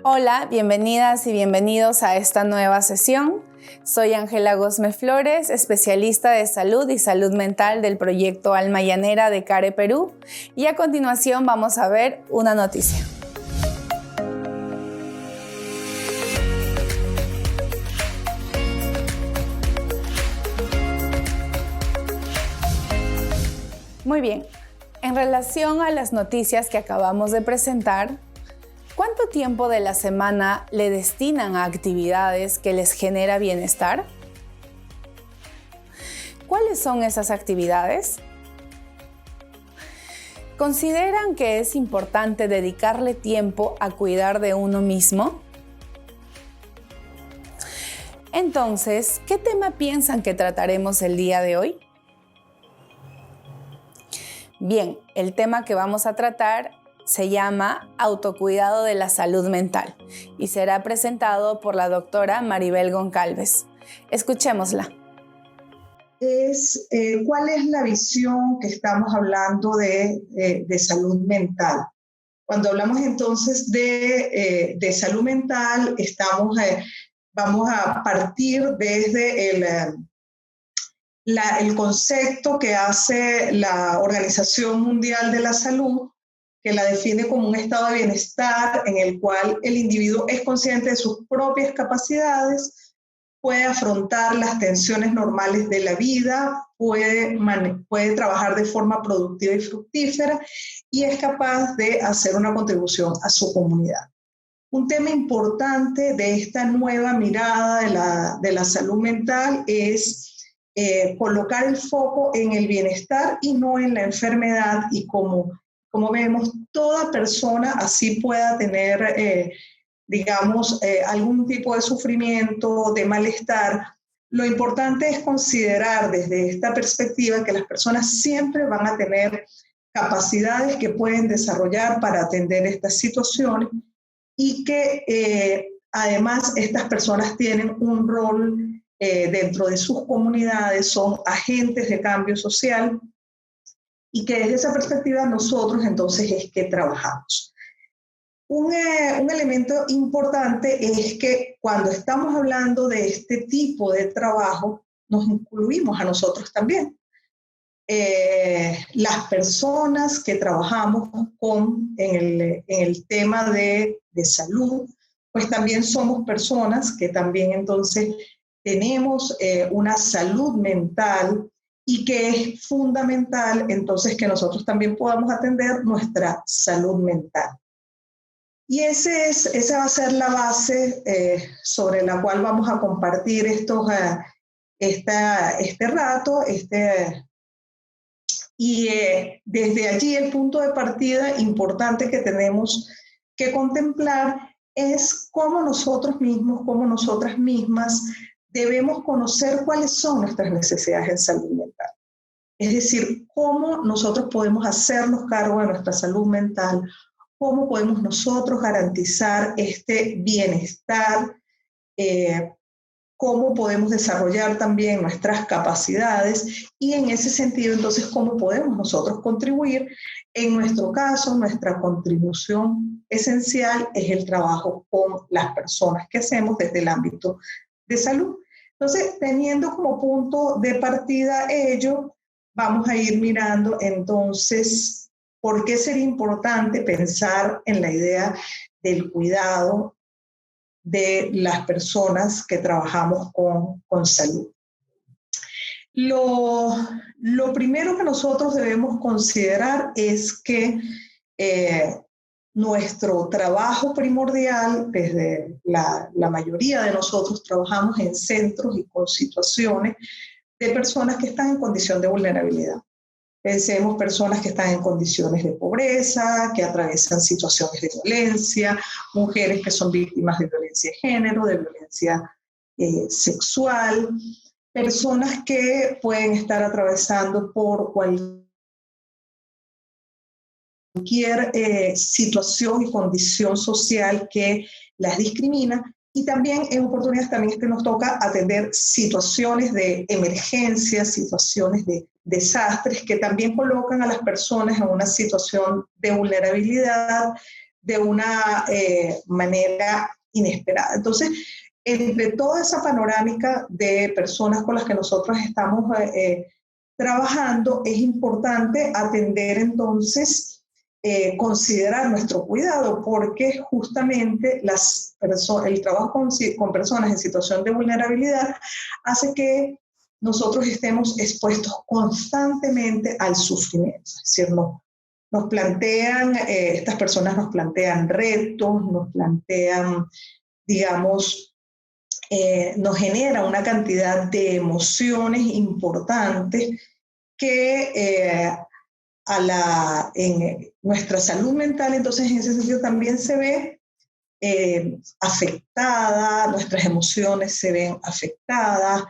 Hola, bienvenidas y bienvenidos a esta nueva sesión. Soy Ángela Gosme Flores, especialista de salud y salud mental del proyecto Alma Llanera de CARE Perú, y a continuación vamos a ver una noticia. Muy bien, en relación a las noticias que acabamos de presentar, ¿cuánto tiempo de la semana le destinan a actividades que les genera bienestar? ¿Cuáles son esas actividades? ¿Consideran que es importante dedicarle tiempo a cuidar de uno mismo? Entonces, ¿qué tema piensan que trataremos el día de hoy? Bien, el tema que vamos a tratar se llama Autocuidado de la Salud Mental y será presentado por la doctora Maribel Goncalves. Escuchémosla. ¿Cuál es la visión que estamos hablando de salud mental? Cuando hablamos entonces de salud mental, vamos a partir desde el concepto que hace la Organización Mundial de la Salud, que la define como un estado de bienestar en el cual el individuo es consciente de sus propias capacidades, puede afrontar las tensiones normales de la vida, puede trabajar de forma productiva y fructífera y es capaz de hacer una contribución a su comunidad. Un tema importante de esta nueva mirada de la salud mental es colocar el foco en el bienestar y no en la enfermedad, y como vemos, toda persona así pueda tener, algún tipo de sufrimiento, de malestar. Lo importante es considerar desde esta perspectiva que las personas siempre van a tener capacidades que pueden desarrollar para atender estas situaciones y que además estas personas tienen un rol dentro de sus comunidades, son agentes de cambio social y que desde esa perspectiva nosotros entonces es que trabajamos. Un elemento importante es que cuando estamos hablando de este tipo de trabajo, nos incluimos a nosotros también. Las personas que trabajamos en el tema de salud, pues también somos personas que también entonces tenemos una salud mental y que es fundamental entonces que nosotros también podamos atender nuestra salud mental. Y esa va a ser la base sobre la cual vamos a compartir este rato, desde allí el punto de partida importante que tenemos que contemplar es cómo nosotros mismos, cómo nosotras mismas debemos conocer cuáles son nuestras necesidades en salud mental. Es decir, cómo nosotros podemos hacernos cargo de nuestra salud mental, cómo podemos nosotros garantizar este bienestar, cómo podemos desarrollar también nuestras capacidades y en ese sentido entonces cómo podemos nosotros contribuir. En nuestro caso, nuestra contribución esencial es el trabajo con las personas que hacemos desde el ámbito de salud. Entonces, teniendo como punto de partida ello, vamos a ir mirando entonces por qué sería importante pensar en la idea del cuidado de las personas que trabajamos con salud. Lo primero que nosotros debemos considerar es que nuestro trabajo primordial, desde la mayoría de nosotros trabajamos en centros y con situaciones de personas que están en condición de vulnerabilidad. Pensemos personas que están en condiciones de pobreza, que atraviesan situaciones de violencia, mujeres que son víctimas de violencia de género, de violencia sexual, personas que pueden estar atravesando por cualquier situación y condición social que las discrimina. Y también en oportunidades también es que nos toca atender situaciones de emergencia, situaciones de desastres que también colocan a las personas en una situación de vulnerabilidad, de una manera inesperada. Entonces, entre toda esa panorámica de personas con las que nosotros estamos trabajando, es importante atender entonces, considerar nuestro cuidado, porque justamente el trabajo con personas en situación de vulnerabilidad hace que nosotros estemos expuestos constantemente al sufrimiento. Es decir, nos plantean, estas personas nos plantean retos, nos plantean, digamos, nos genera una cantidad de emociones importantes que en nuestra salud mental, entonces en ese sentido también se ve afectada, nuestras emociones se ven afectadas,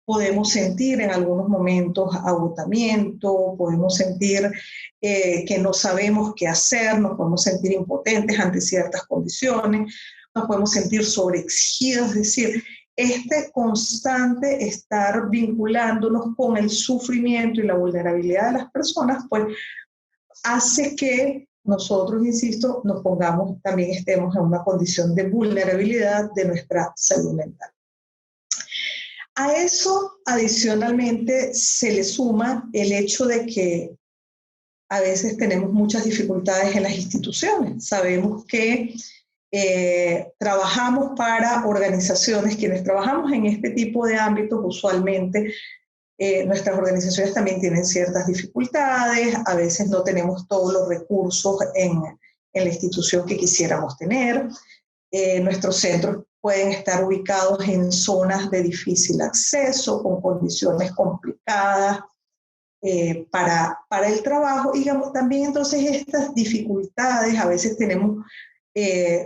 podemos sentir en algunos momentos agotamiento, podemos sentir que no sabemos qué hacer, nos podemos sentir impotentes ante ciertas condiciones, nos podemos sentir sobreexigidos, es decir, este constante estar vinculándonos con el sufrimiento y la vulnerabilidad de las personas, pues hace que nosotros, insisto, también estemos en una condición de vulnerabilidad de nuestra salud mental. A eso, adicionalmente, se le suma el hecho de que a veces tenemos muchas dificultades en las instituciones. Sabemos que trabajamos para organizaciones, quienes trabajamos en este tipo de ámbitos, usualmente nuestras organizaciones también tienen ciertas dificultades, a veces no tenemos todos los recursos en la institución que quisiéramos tener. Nuestros centros pueden estar ubicados en zonas de difícil acceso, con condiciones complicadas para el trabajo. Digamos, también entonces estas dificultades a veces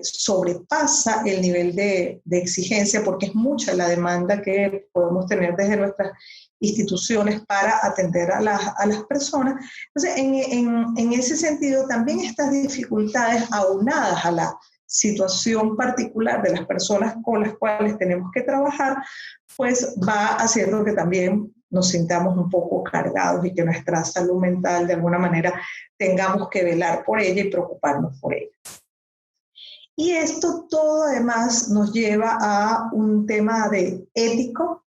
sobrepasa el nivel de exigencia, porque es mucha la demanda que podemos tener desde nuestras instituciones para atender a las personas. Entonces, en ese sentido, también estas dificultades aunadas a la situación particular de las personas con las cuales tenemos que trabajar, pues va haciendo que también nos sintamos un poco cargados y que nuestra salud mental, de alguna manera, tengamos que velar por ella y preocuparnos por ella. Y esto todo además nos lleva a un tema de ético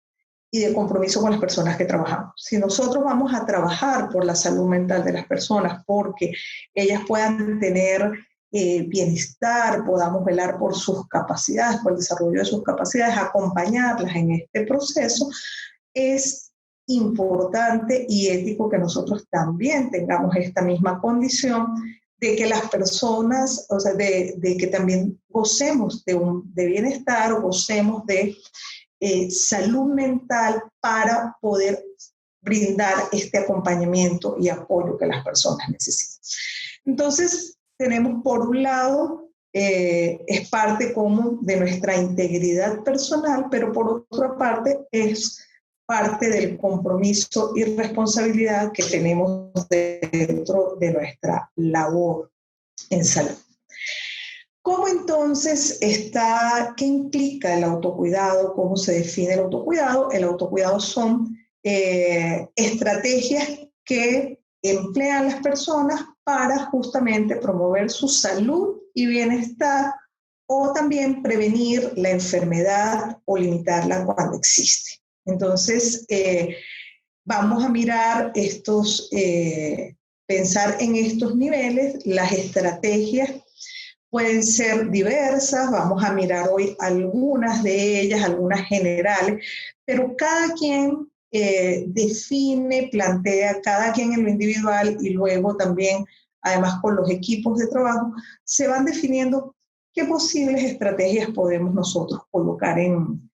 y de compromiso con las personas que trabajamos. Si nosotros vamos a trabajar por la salud mental de las personas, porque ellas puedan tener bienestar, podamos velar por sus capacidades, por el desarrollo de sus capacidades, acompañarlas en este proceso, es importante y ético que nosotros también tengamos esta misma condición de que las personas, o sea, de que también gocemos de bienestar o gocemos de salud mental para poder brindar este acompañamiento y apoyo que las personas necesitan. Entonces, tenemos por un lado, es parte como de nuestra integridad personal, pero por otra parte es parte del compromiso y responsabilidad que tenemos dentro de nuestra labor en salud. ¿Cómo entonces qué implica el autocuidado? ¿Cómo se define el autocuidado? El autocuidado son estrategias que emplean las personas para justamente promover su salud y bienestar, o también prevenir la enfermedad o limitarla cuando existe. Entonces, vamos a mirar pensar en estos niveles. Las estrategias pueden ser diversas, vamos a mirar hoy algunas de ellas, algunas generales, pero cada quien define, plantea, cada quien en lo individual y luego también, además con los equipos de trabajo, se van definiendo qué posibles estrategias podemos nosotros colocar en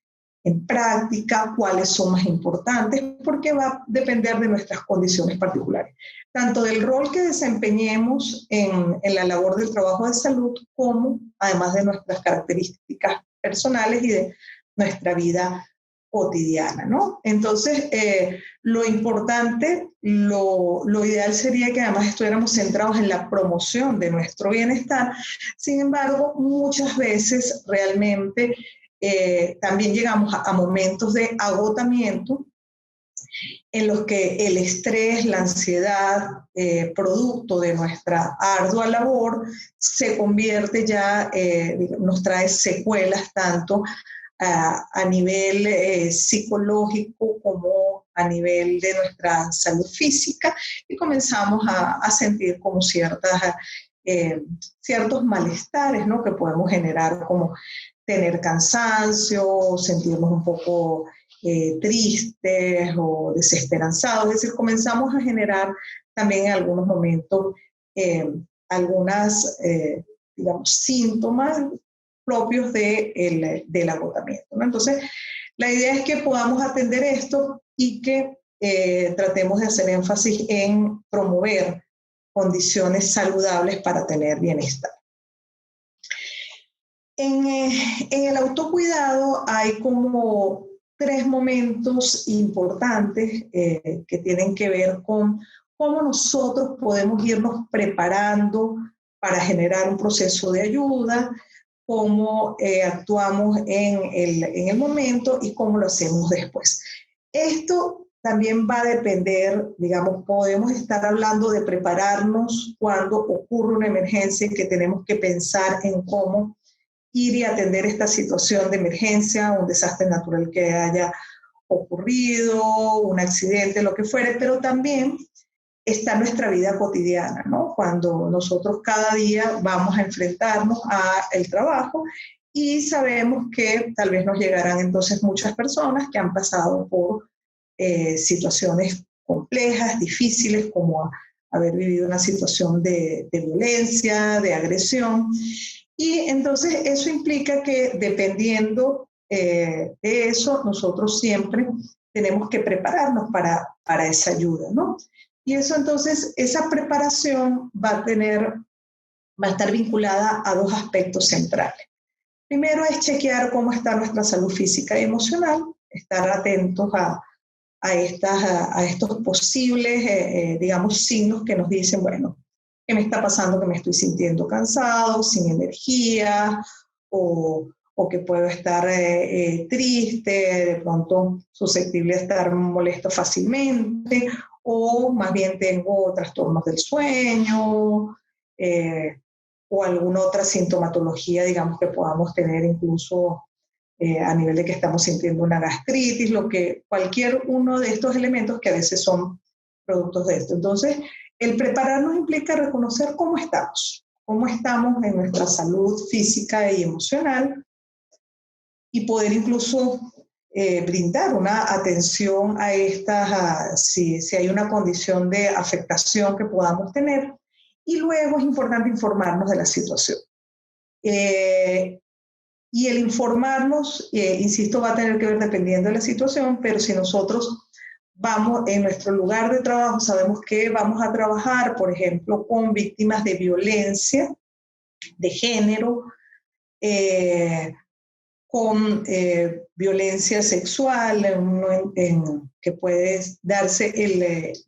práctica, cuáles son más importantes, porque va a depender de nuestras condiciones particulares, tanto del rol que desempeñemos en la labor del trabajo de salud, como además de nuestras características personales y de nuestra vida cotidiana, ¿no? Entonces, lo importante, lo ideal sería que además estuviéramos centrados en la promoción de nuestro bienestar. Sin embargo, muchas veces realmente también llegamos a momentos de agotamiento en los que el estrés, la ansiedad, producto de nuestra ardua labor, se convierte ya, nos trae secuelas tanto a nivel psicológico como a nivel de nuestra salud física, y comenzamos a sentir como ciertos malestares, ¿no?, que podemos generar, como tener cansancio, sentirnos un poco tristes o desesperanzados. Es decir, comenzamos a generar también en algunos momentos algunas, digamos, síntomas propios del agotamiento, ¿no? Entonces, la idea es que podamos atender esto y que tratemos de hacer énfasis en promover condiciones saludables para tener bienestar. En el autocuidado hay como 3 momentos importantes que tienen que ver con cómo nosotros podemos irnos preparando para generar un proceso de ayuda, cómo actuamos en el momento y cómo lo hacemos después. Esto también va a depender, digamos, podemos estar hablando de prepararnos cuando ocurre una emergencia y que tenemos que pensar en cómo ir y atender esta situación de emergencia, un desastre natural que haya ocurrido, un accidente, lo que fuere, pero también está nuestra vida cotidiana, ¿no? Cuando nosotros cada día vamos a enfrentarnos al trabajo y sabemos que tal vez nos llegarán entonces muchas personas que han pasado por situaciones complejas, difíciles, como haber vivido una situación de violencia, de agresión. Y entonces eso implica que dependiendo de eso, nosotros siempre tenemos que prepararnos para esa ayuda, ¿no? Y eso entonces, esa preparación va a estar vinculada a 2 aspectos centrales. Primero es chequear cómo está nuestra salud física y emocional, estar atentos a estos posibles, digamos, signos que nos dicen, bueno, ¿qué me está pasando? Que me estoy sintiendo cansado, sin energía, o que puedo estar triste, de pronto susceptible a estar molesto fácilmente, o más bien tengo trastornos del sueño, o alguna otra sintomatología, digamos, que podamos tener incluso a nivel de que estamos sintiendo una gastritis, cualquier uno de estos elementos que a veces son productos de esto. Entonces, el prepararnos implica reconocer cómo estamos en nuestra salud física y emocional, y poder incluso brindar una atención a si hay una condición de afectación que podamos tener. Y luego es importante informarnos de la situación. Y el informarnos, insisto, va a tener que ver dependiendo de la situación, pero si nosotros vamos en nuestro lugar de trabajo, sabemos que vamos a trabajar, por ejemplo, con víctimas de violencia de género, con violencia sexual, que puede darse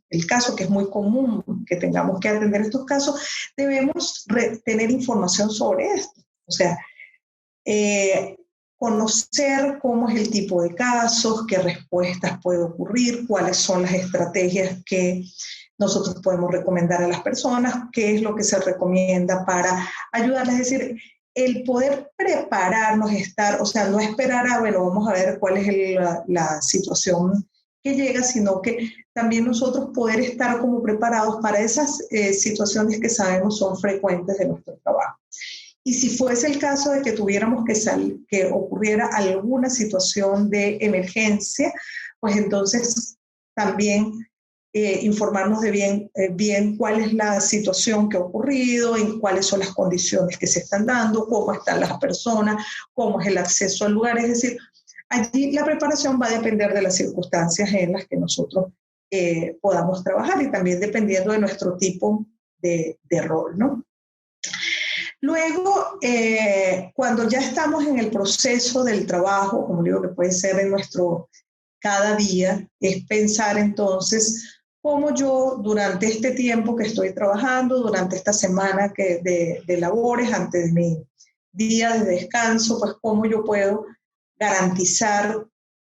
el caso, que es muy común que tengamos que atender estos casos, debemos tener información sobre esto. O sea, conocer cómo es el tipo de casos, qué respuestas puede ocurrir, cuáles son las estrategias que nosotros podemos recomendar a las personas, qué es lo que se recomienda para ayudarles. Es decir, el poder prepararnos, o sea, no esperar bueno, vamos a ver cuál es la situación que llega, sino que también nosotros poder estar como preparados para esas situaciones que sabemos son frecuentes de nuestro trabajo. Y si fuese el caso de que tuviéramos que ocurriera alguna situación de emergencia, pues entonces también informarnos de bien cuál es la situación que ha ocurrido, en cuáles son las condiciones que se están dando, cómo están las personas, cómo es el acceso al lugar. Es decir, allí la preparación va a depender de las circunstancias en las que nosotros podamos trabajar, y también dependiendo de nuestro tipo de rol, ¿no? Luego, cuando ya estamos en el proceso del trabajo, como digo, que puede ser en nuestro cada día, es pensar entonces cómo yo durante este tiempo que estoy trabajando, durante esta semana de labores, antes de mi día de descanso, pues cómo yo puedo garantizar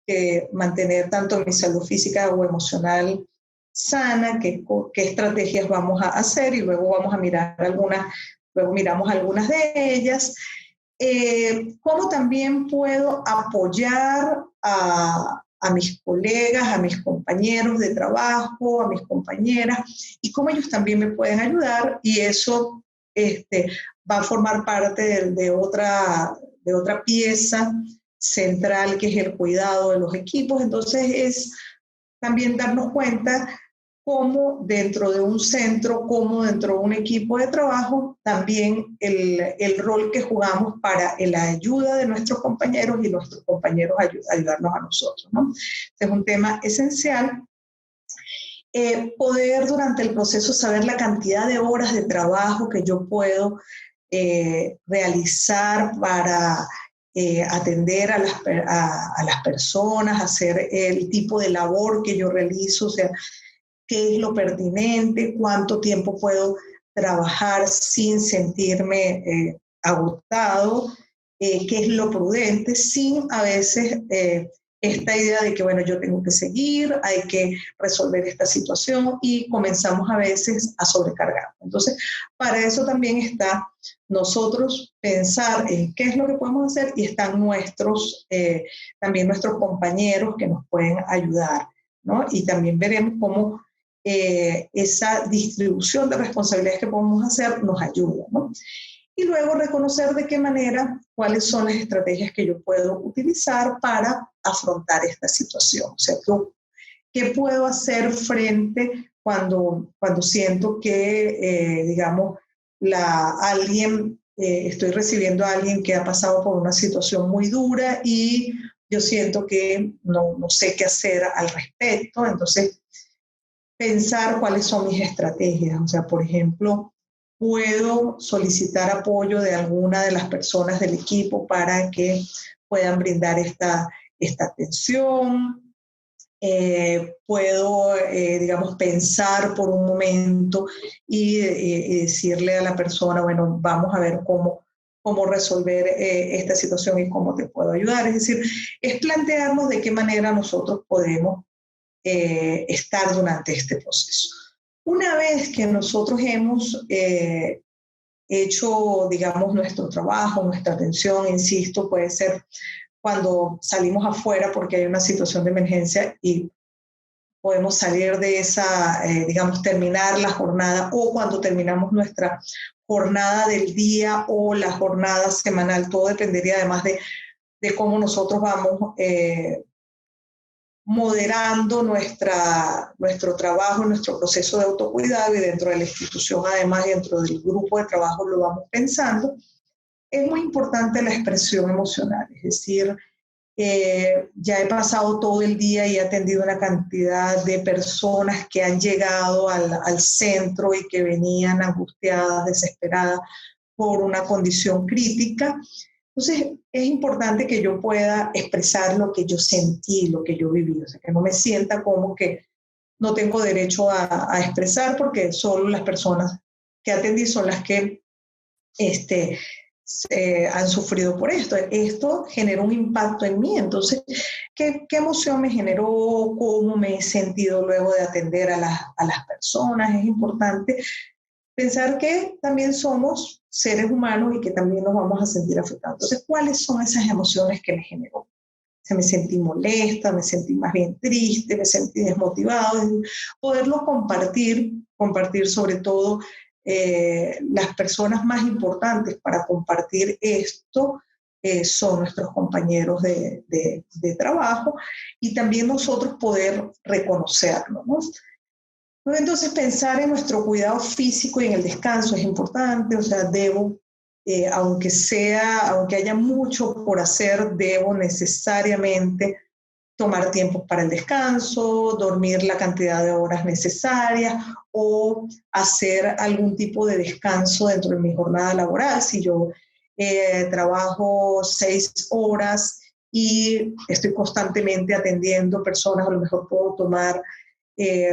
que mantener tanto mi salud física o emocional sana, qué estrategias vamos a hacer y luego vamos a mirar luego miramos algunas de ellas. Cómo también puedo apoyar a mis colegas, a mis compañeros de trabajo, a mis compañeras, y cómo ellos también me pueden ayudar, y eso va a formar parte de otra pieza central, que es el cuidado de los equipos. Entonces es también darnos cuenta cómo dentro de un centro, como dentro de un equipo de trabajo, también el rol que jugamos para la ayuda de nuestros compañeros y nuestros compañeros ayudarnos a nosotros, ¿no? Es un tema esencial. Poder durante el proceso saber la cantidad de horas de trabajo que yo puedo realizar para atender a las personas, hacer el tipo de labor que yo realizo, o sea, qué es lo pertinente, cuánto tiempo puedo trabajar sin sentirme agotado, qué es lo prudente, sin a veces esta idea de que, bueno, yo tengo que seguir, hay que resolver esta situación, y comenzamos a veces a sobrecargar. Entonces, para eso también está nosotros pensar en qué es lo que podemos hacer, y están también nuestros compañeros que nos pueden ayudar, ¿no? Y también veremos cómo esa distribución de responsabilidades que podemos hacer nos ayuda, ¿no? Y luego reconocer de qué manera, cuáles son las estrategias que yo puedo utilizar para afrontar esta situación. O sea, ¿qué puedo hacer frente cuando siento que, digamos, estoy recibiendo a alguien que ha pasado por una situación muy dura y yo siento que no sé qué hacer al respecto? Entonces, pensar cuáles son mis estrategias. O sea, por ejemplo, puedo solicitar apoyo de alguna de las personas del equipo para que puedan brindar esta atención. Puedo, digamos, pensar por un momento y decirle a la persona, bueno, vamos a ver cómo resolver esta situación y cómo te puedo ayudar. Es decir, es plantearnos de qué manera nosotros podemos estar durante este proceso. Una vez que nosotros hemos hecho, digamos, nuestro trabajo, nuestra atención, insisto, puede ser cuando salimos afuera porque hay una situación de emergencia y podemos salir de esa, digamos, terminar la jornada, o cuando terminamos nuestra jornada del día o la jornada semanal. Todo dependería además de cómo nosotros vamos moderando nuestro trabajo, nuestro proceso de autocuidado, y dentro de la institución, además, dentro del grupo de trabajo, lo vamos pensando. Es muy importante la expresión emocional, es decir, ya he pasado todo el día y he atendido una cantidad de personas que han llegado al centro y que venían angustiadas, desesperadas por una condición crítica. Entonces, es importante que yo pueda expresar lo que yo sentí, lo que yo viví, o sea, que no me sienta como que no tengo derecho a expresar, porque solo las personas que atendí son las que han sufrido por esto. Esto generó un impacto en mí. Entonces, ¿qué emoción me generó? ¿Cómo me he sentido luego de atender a las personas? Es importante pensar que también somos seres humanos y que también nos vamos a sentir afectados. Entonces, ¿cuáles son esas emociones que me generó? Me sentí molesta, me sentí más bien triste, me sentí desmotivado. Poderlo compartir sobre todo las personas más importantes para compartir esto son nuestros compañeros de trabajo, y también nosotros poder reconocerlo, ¿no? Entonces, pensar en nuestro cuidado físico y en el descanso es importante. O sea, aunque haya mucho por hacer, debo necesariamente tomar tiempo para el descanso, dormir la cantidad de horas necesarias, o hacer algún tipo de descanso dentro de mi jornada laboral. Si yo trabajo 6 horas y estoy constantemente atendiendo personas, a lo mejor puedo tomar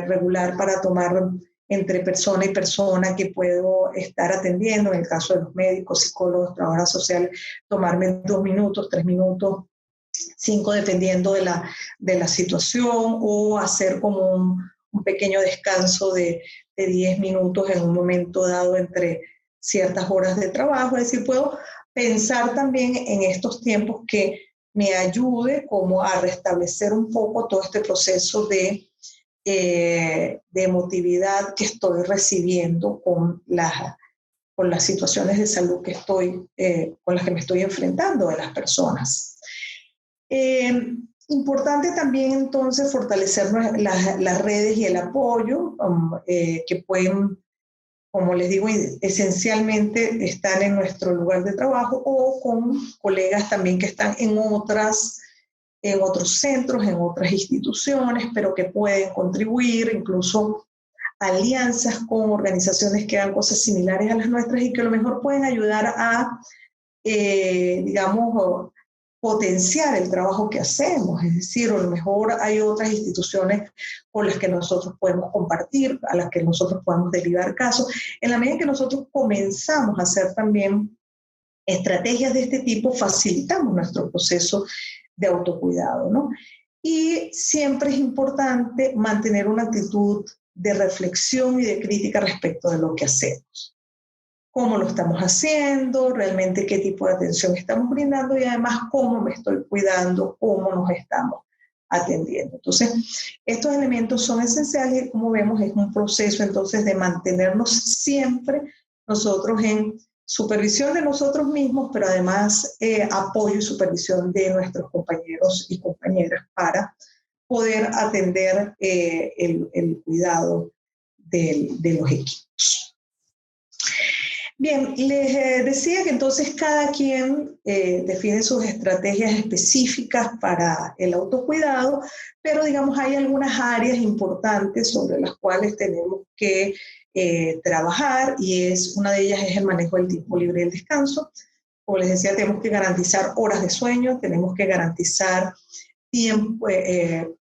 regular para tomar entre persona y persona que puedo estar atendiendo. En el caso de los médicos, psicólogos, trabajadoras sociales, tomarme 2 minutos, 3 minutos 5 dependiendo de la situación, o hacer como un pequeño descanso de 10 minutos en un momento dado entre ciertas horas de trabajo. Es decir, puedo pensar también en estos tiempos que me ayude como a restablecer un poco todo este proceso de emotividad que estoy recibiendo con las situaciones de salud que con las que me estoy enfrentando de las personas. Importante también entonces fortalecer las redes y el apoyo que pueden, como les digo, esencialmente estar en nuestro lugar de trabajo o con colegas también que están en otros centros, en otras instituciones, pero que pueden contribuir, incluso alianzas con organizaciones que hagan cosas similares a las nuestras y que a lo mejor pueden ayudar a, digamos, potenciar el trabajo que hacemos. Es decir, a lo mejor hay otras instituciones con las que nosotros podemos compartir, a las que nosotros podemos derivar casos. En la medida en que nosotros comenzamos a hacer también estrategias de este tipo, facilitamos nuestro proceso de autocuidado, ¿no? Y siempre es importante mantener una actitud de reflexión y de crítica respecto de lo que hacemos. Cómo lo estamos haciendo, realmente qué tipo de atención estamos brindando y además cómo me estoy cuidando, cómo nos estamos atendiendo. Entonces, estos elementos son esenciales y como vemos es un proceso entonces de mantenernos siempre nosotros en supervisión de nosotros mismos, pero además apoyo y supervisión de nuestros compañeros y compañeras para poder atender el cuidado de los equipos. Bien, les decía que entonces cada quien define sus estrategias específicas para el autocuidado, pero digamos hay algunas áreas importantes sobre las cuales tenemos que trabajar y una de ellas es el manejo del tiempo libre y el descanso. Como les decía, tenemos que garantizar horas de sueño, tenemos que garantizar tiempo,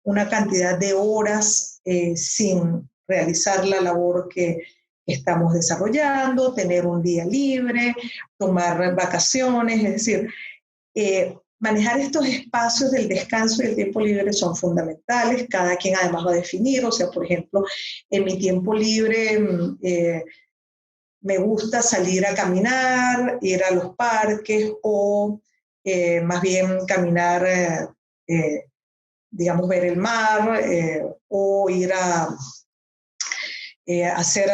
una cantidad de horas sin realizar la labor que estamos desarrollando, tener un día libre, tomar vacaciones, es decir, manejar estos espacios del descanso y el tiempo libre son fundamentales. Cada quien además va a definir, o sea, por ejemplo, en mi tiempo libre me gusta salir a caminar, ir a los parques o más bien caminar, digamos, ver el mar o ir a hacer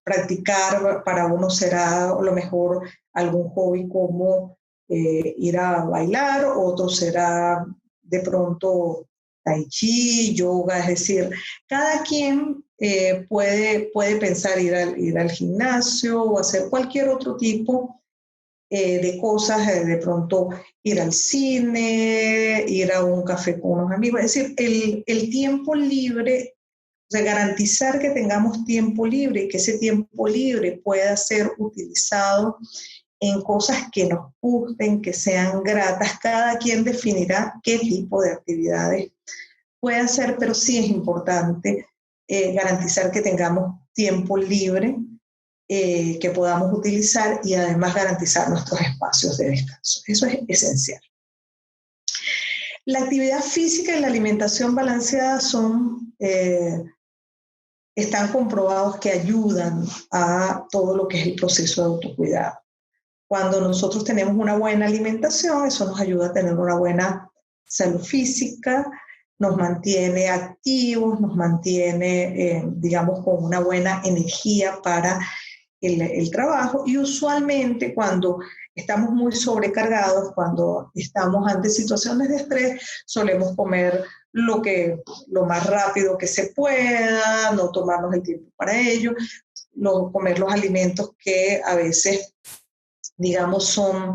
practicar, para uno será a lo mejor algún hobby como ir a bailar, otro será de pronto tai chi, yoga, es decir, cada quien puede pensar ir al gimnasio o hacer cualquier otro tipo de cosas, de pronto ir al cine, ir a un café con unos amigos, es decir, el tiempo libre. O sea, garantizar que tengamos tiempo libre y que ese tiempo libre pueda ser utilizado en cosas que nos gusten, que sean gratas. Cada quien definirá qué tipo de actividades puede hacer, pero sí es importante garantizar que tengamos tiempo libre que podamos utilizar y además garantizar nuestros espacios de descanso. Eso es esencial. La actividad física y la alimentación balanceada están comprobados que ayudan a todo lo que es el proceso de autocuidado. Cuando nosotros tenemos una buena alimentación, eso nos ayuda a tener una buena salud física, nos mantiene activos, nos mantiene, digamos, con una buena energía para el trabajo, y usualmente cuando estamos muy sobrecargados, cuando estamos ante situaciones de estrés, solemos comer lo más rápido que se pueda, no tomarnos el tiempo para ello, comer los alimentos que a veces, digamos, son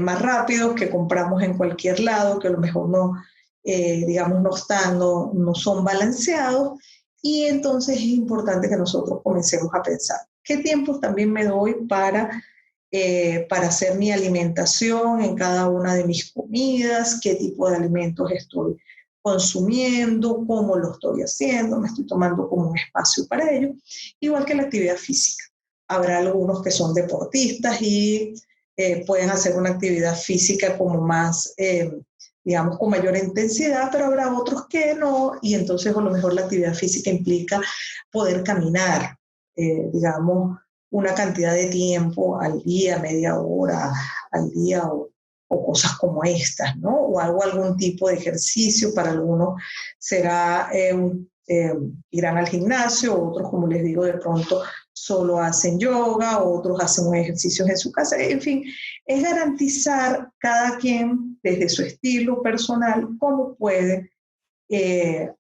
más rápidos, que compramos en cualquier lado, que a lo mejor digamos, no son balanceados, y entonces es importante que nosotros comencemos a pensar qué tiempos también me doy para hacer mi alimentación en cada una de mis comidas, qué tipo de alimentos estoy consumiendo, cómo lo estoy haciendo, me estoy tomando como un espacio para ello, igual que la actividad física. Habrá algunos que son deportistas y pueden hacer una actividad física como más digamos, con mayor intensidad, pero habrá otros que no, y entonces a lo mejor la actividad física implica poder caminar, digamos, una cantidad de tiempo al día, media hora al día o cosas como estas, ¿no? O algún tipo de ejercicio. Para algunos será irán al gimnasio, otros, como les digo, de pronto solo hacen yoga, otros hacen ejercicios en su casa. En fin, es garantizar cada quien desde su estilo personal cómo puede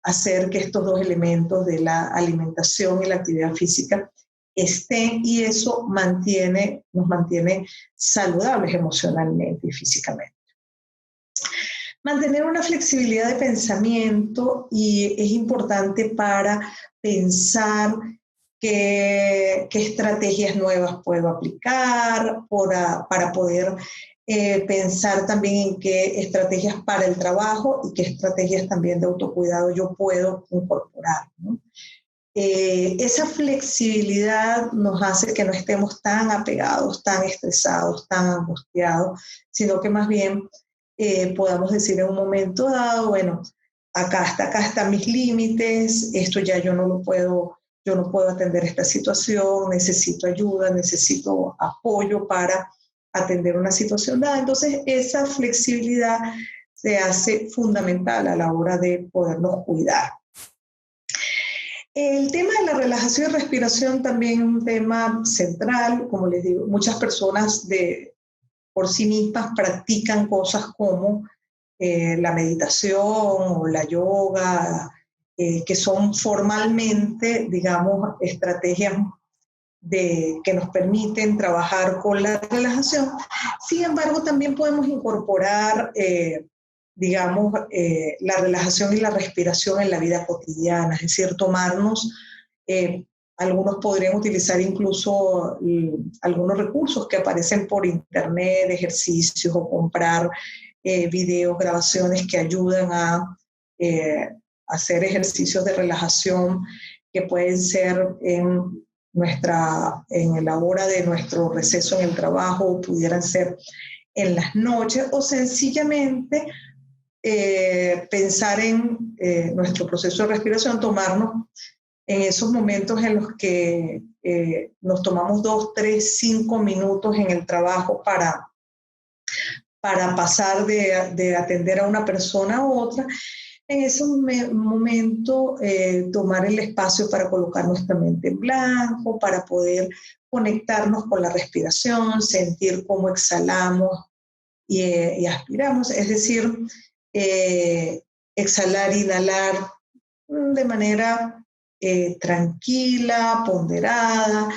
hacer que estos dos elementos de la alimentación y la actividad física estén, y eso nos mantiene saludables emocionalmente y físicamente. Mantener una flexibilidad de pensamiento, y es importante para pensar qué estrategias nuevas puedo aplicar, para poder pensar también en qué estrategias para el trabajo y qué estrategias también de autocuidado yo puedo incorporar, ¿no? Esa flexibilidad nos hace que no estemos tan apegados, tan estresados, tan angustiados, sino que más bien podamos decir en un momento dado, bueno, acá están mis límites, esto ya yo no puedo atender esta situación, necesito ayuda, necesito apoyo para atender una situación dada. Entonces, esa flexibilidad se hace fundamental a la hora de podernos cuidar. El tema de la relajación y respiración también es un tema central. Como les digo, muchas personas por sí mismas practican cosas como la meditación o la yoga, que son formalmente, digamos, estrategias que nos permiten trabajar con la relajación. Sin embargo, también podemos incorporar, digamos, la relajación y la respiración en la vida cotidiana, es decir, tomarnos, algunos podrían utilizar incluso algunos recursos que aparecen por internet, ejercicios, o comprar videos, grabaciones que ayudan a hacer ejercicios de relajación que pueden ser en la hora de nuestro receso en el trabajo, o pudieran ser en las noches, o sencillamente pensar en nuestro proceso de respiración, tomarnos en esos momentos en los que nos tomamos 2, 3, 5 minutos en el trabajo para pasar de atender a una persona a otra. En ese momento, tomar el espacio para colocar nuestra mente en blanco, para poder conectarnos con la respiración, sentir cómo exhalamos y aspiramos, es decir, exhalar e inhalar de manera tranquila, ponderada,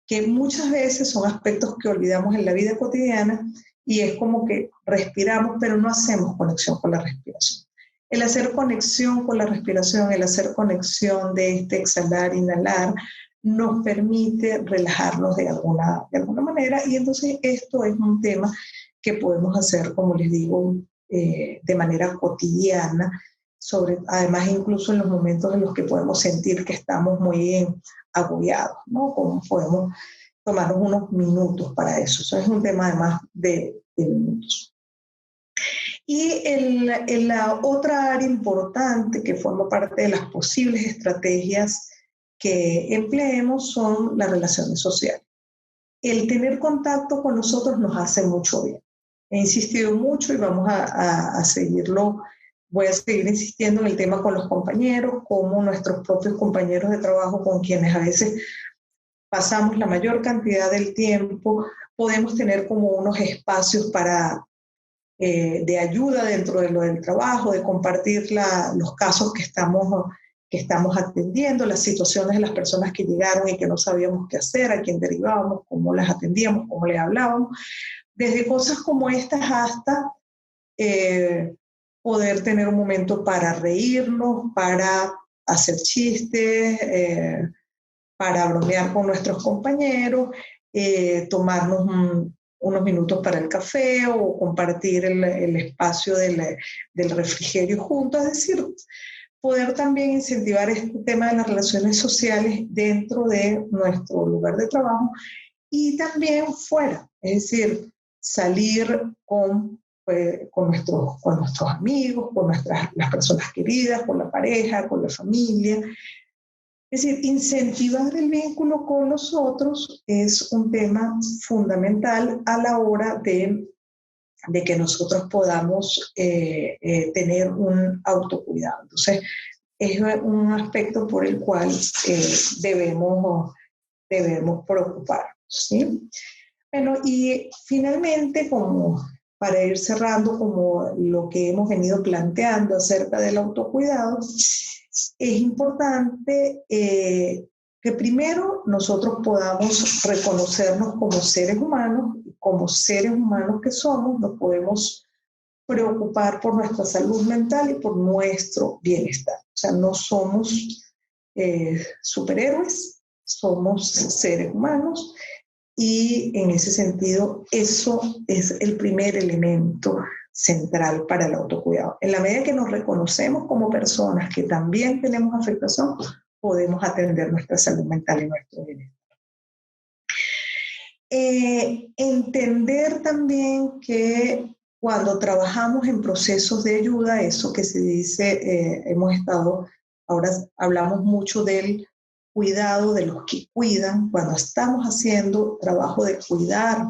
que muchas veces son aspectos que olvidamos en la vida cotidiana, y es como que respiramos, pero no hacemos conexión con la respiración. El hacer conexión con la respiración, el hacer conexión de exhalar, inhalar, nos permite relajarnos de alguna manera, y entonces esto es un tema que podemos hacer, como les digo, de manera cotidiana, además incluso en los momentos en los que podemos sentir que estamos muy agobiados, ¿no? Como podemos tomarnos unos minutos para eso. Eso es un tema además de minutos. Y la otra área importante que forma parte de las posibles estrategias que empleemos son las relaciones sociales. El tener contacto con nosotros nos hace mucho bien. He insistido mucho y vamos a seguirlo. Voy a seguir insistiendo en el tema con los compañeros, como nuestros propios compañeros de trabajo, con quienes a veces pasamos la mayor cantidad del tiempo, podemos tener como unos espacios de ayuda dentro de lo del trabajo, de compartir los casos que estamos atendiendo, las situaciones de las personas que llegaron y que no sabíamos qué hacer, a quién derivábamos, cómo las atendíamos, cómo les hablábamos, desde cosas como estas hasta poder tener un momento para reírnos, para hacer chistes, para bromear con nuestros compañeros, tomarnos unos minutos para el café, o compartir el espacio del refrigerio juntos. Es decir, poder también incentivar este tema de las relaciones sociales dentro de nuestro lugar de trabajo y también fuera. Es decir, salir con con nuestros amigos, con las personas queridas, con la pareja, con la familia. Es decir, incentivar el vínculo con los otros es un tema fundamental a la hora de que nosotros podamos tener un autocuidado. Entonces, es un aspecto por el cual debemos preocuparnos, ¿sí? Bueno, y finalmente, como para ir cerrando como lo que hemos venido planteando acerca del autocuidado, es importante que primero nosotros podamos reconocernos como seres humanos que somos, nos podemos preocupar por nuestra salud mental y por nuestro bienestar. O sea, no somos superhéroes, somos seres humanos y en ese sentido eso es el primer elemento central para el autocuidado. En la medida que nos reconocemos como personas que también tenemos afectación, podemos atender nuestra salud mental y nuestro bienestar. Entender también que cuando trabajamos en procesos de ayuda, eso que se dice, ahora hablamos mucho del cuidado de los que cuidan, cuando estamos haciendo trabajo de cuidar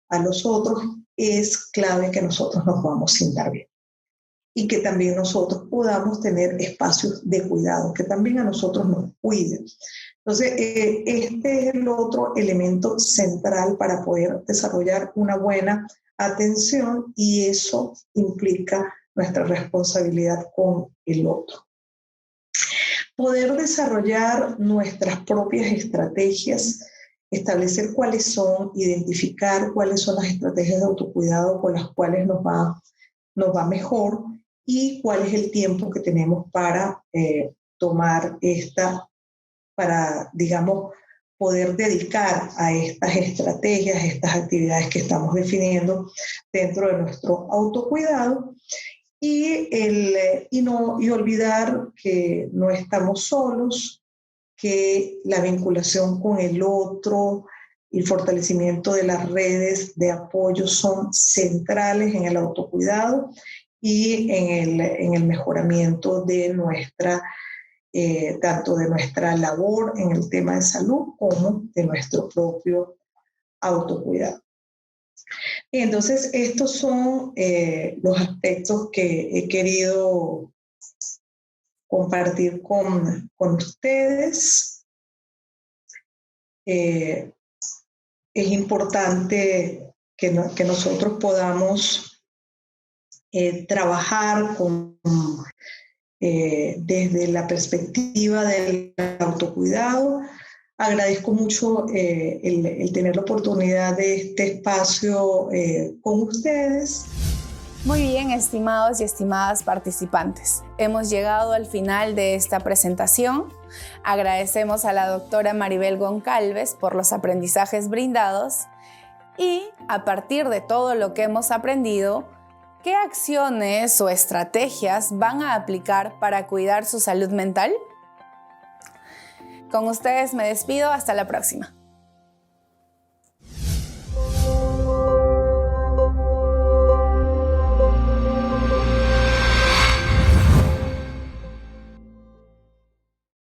a los otros, es clave que nosotros nos podamos sentar bien y que también nosotros podamos tener espacios de cuidado, que también a nosotros nos cuiden. Entonces, este es el otro elemento central para poder desarrollar una buena atención y eso implica nuestra responsabilidad con el otro. Poder desarrollar nuestras propias estrategias, establecer cuáles son, identificar cuáles son las estrategias de autocuidado con las cuales nos va mejor y cuál es el tiempo que tenemos para tomar para, digamos, poder dedicar a estas estrategias, estas actividades que estamos definiendo dentro de nuestro autocuidado y olvidar que no estamos solos, que la vinculación con el otro y el fortalecimiento de las redes de apoyo son centrales en el autocuidado y en el mejoramiento de tanto de nuestra labor en el tema de salud como de nuestro propio autocuidado. Y entonces, estos son los aspectos que he querido compartir con ustedes. Es importante que nosotros podamos trabajar desde la perspectiva del autocuidado. Agradezco mucho el tener la oportunidad de este espacio con ustedes. Muy bien, estimados y estimadas participantes. Hemos llegado al final de esta presentación. Agradecemos a la doctora Maribel Goncalves por los aprendizajes brindados y, a partir de todo lo que hemos aprendido, ¿qué acciones o estrategias van a aplicar para cuidar su salud mental? Con ustedes me despido. Hasta la próxima.